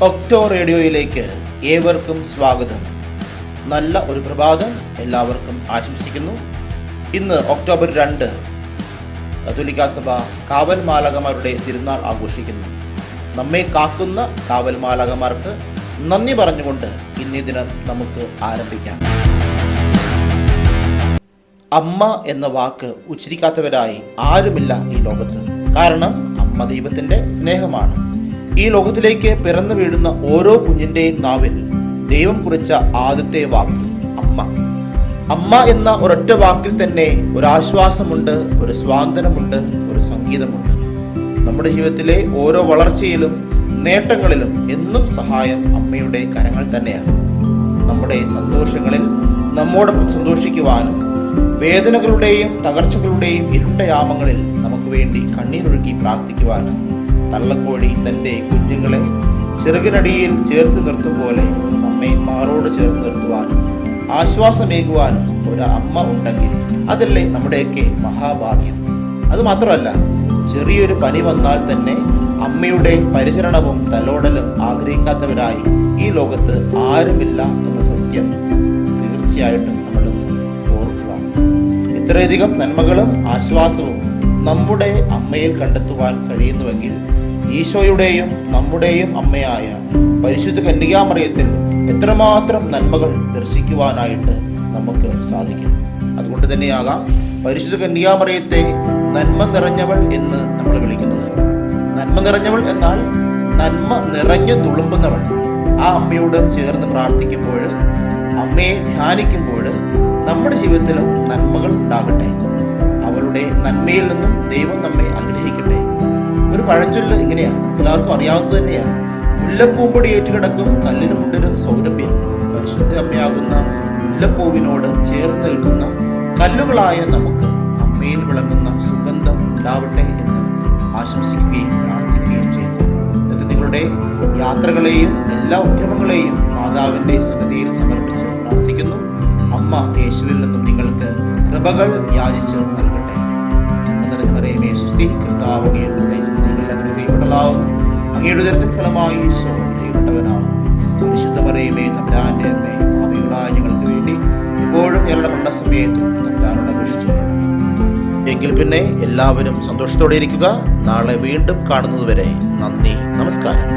ഒക്ടോ റേഡിയോയിലേക്ക് ഏവർക്കും സ്വാഗതം. നല്ല ഒരു പ്രഭാതം എല്ലാവർക്കും ആശംസിക്കുന്നു. ഇന്ന് ഒക്ടോബർ 2 കത്തോലിക്കാ സഭ കാവൽ മാലാഖമാരുടെ തിരുനാൾ ആഘോഷിക്കുന്നു. നമ്മെ കാക്കുന്ന കാവൽ മാലാഖമാർക്ക് നന്ദി പറഞ്ഞുകൊണ്ട് ഇന്നേ ദിനം നമുക്ക് ആരംഭിക്കാം. അമ്മ എന്ന വാക്ക് ഉച്ചരിക്കാത്തവരായി ആരുമില്ല ഈ ലോകത്ത്. കാരണം അമ്മ ദൈവത്തിന്റെ സ്നേഹമാണ്. ഈ ലോകത്തിലേക്ക് പിറന്നു വീഴുന്ന ഓരോ കുഞ്ഞിന്റെയും നാവിൽ ദൈവം കുറിച്ച ആദ്യത്തെ വാക്ക് അമ്മ. അമ്മ എന്ന ഒരൊറ്റ വാക്കിൽ തന്നെ ഒരു ആശ്വാസമുണ്ട്, ഒരു സ്വാന്തനമുണ്ട്, ഒരു സംഗീതമുണ്ട്. നമ്മുടെ ജീവിതത്തിലെ ഓരോ വളർച്ചയിലും നേട്ടങ്ങളിലും എന്നും സഹായം അമ്മയുടെ കരങ്ങൾ തന്നെയാണ്. നമ്മുടെ സന്തോഷങ്ങളിൽ നമ്മോടൊപ്പം സന്തോഷിക്കുവാനും വേദനകളുടെയും തകർച്ചകളുടെയും ഇരുണ്ട യാമങ്ങളിൽ നമുക്ക് വേണ്ടി കണ്ണീരൊഴുക്കി പ്രാർത്ഥിക്കുവാനും തള്ളക്കോഴി തൻ്റെ കുഞ്ഞുങ്ങളെ ചിറകിനടിയിൽ ചേർത്ത് നിർത്തും പോലെ നമ്മെ മാറോട് ചേർത്ത് നിർത്തുവാനും ആശ്വാസമേകുവാനും ഒരു അമ്മ ഉണ്ടെങ്കിൽ അതല്ലേ നമ്മുടെയൊക്കെ മഹാഭാഗ്യം. അതുമാത്രമല്ല, ചെറിയൊരു പനി വന്നാൽ തന്നെ അമ്മയുടെ പരിചരണവും തലോടലും ആഗ്രഹിക്കാത്തവരായി ഈ ലോകത്ത് ആരുമില്ല എന്ന സത്യം തീർച്ചയായിട്ടും നമ്മളൊന്ന് ഓർക്കുക. ഇത്രയധികം നന്മകളും ആശ്വാസവും നമ്മുടെ അമ്മയിൽ കണ്ടെത്തുവാൻ കഴിയുന്നുവെങ്കിൽ ഈശോയുടെയും നമ്മുടെയും അമ്മയായ പരിശുദ്ധ കന്യകാമറിയത്തിൽ എത്രമാത്രം നന്മകൾ ദർശിക്കുവാനായിട്ട് നമുക്ക് സാധിക്കും. അതുകൊണ്ട് തന്നെയാകാം പരിശുദ്ധ കന്യകാമറിയത്തെ നന്മ നിറഞ്ഞവൾ എന്ന് നമ്മൾ വിളിക്കുന്നത്. നന്മ നിറഞ്ഞവൾ എന്നാൽ നന്മ നിറഞ്ഞു തുളുമ്പുന്നവൾ. ആ അമ്മയോട് ചേർന്ന് പ്രാർത്ഥിക്കുമ്പോൾ, അമ്മയെ ധ്യാനിക്കുമ്പോൾ നമ്മുടെ ജീവിതത്തിലും നന്മകൾ ഉണ്ടാകട്ടെ. അവളുടെ നന്മയിൽ നിന്നും ദൈവം നമ്മെ അനുഗ്രഹിക്കട്ടെ. ഒരു പഴഞ്ചൊല്ല് ഇങ്ങനെയാണ്, നമുക്ക് എല്ലാവർക്കും അറിയാവുന്നത് തന്നെയാണ്. മുല്ലപ്പൂമ്പൊടി ഏറ്റുകിടക്കും കല്ലിനുമുണ്ടൊരു സൗരഭ്യം. പരിശുദ്ധ അമ്മയാകുന്ന മുല്ലപ്പൂവിനോട് ചേർന്ന് നിൽക്കുന്ന കല്ലുകളായ നമുക്ക് അമ്മയിൽ വിളങ്ങുന്ന സുഗന്ധം ഉണ്ടാവട്ടെ എന്ന് ആശംസിക്കുകയും പ്രാർത്ഥിക്കുകയും ചെയ്യുന്നു. എന്നിട്ട് നിങ്ങളുടെ യാത്രകളെയും എല്ലാ ഉദ്യമങ്ങളെയും മാതാവിൻ്റെ സന്നിധിയിൽ സമർപ്പിച്ച് പ്രാർത്ഥിക്കുന്നു. അമ്മ യേശുവിൽ നിന്നും നിങ്ങൾക്ക് കൃപകൾ യാചിച്ച് നൽകട്ടെ. മറിയമേ സുസ്തി, കർത്താവ് അങ്ങയുടെ സ്ത്രീകളിൽ അനുഗ്രഹിക്കപ്പെട്ടവളാകുന്നു. അങ്ങയുടെ ഉദരത്തിൻ ഫലമായി ഈശോ അനുഗ്രഹിക്കപ്പെട്ടവനാകുന്നു. പരിശുദ്ധ മറിയമേ തമ്പുരാന്റെ അമ്മേ, പാപികളായ ഞങ്ങൾക്ക് വേണ്ടി എപ്പോഴും ഞങ്ങളുടെ മരണസമയത്തും തമ്പുരാനോട് അപേക്ഷിച്ചുകൊള്ളണമേ. എങ്കിൽ പിന്നെ എല്ലാവരും സന്തോഷത്തോടെ ഇരിക്കുക. നാളെ വീണ്ടും കാണുന്നതുവരെ നന്ദി, നമസ്കാരം.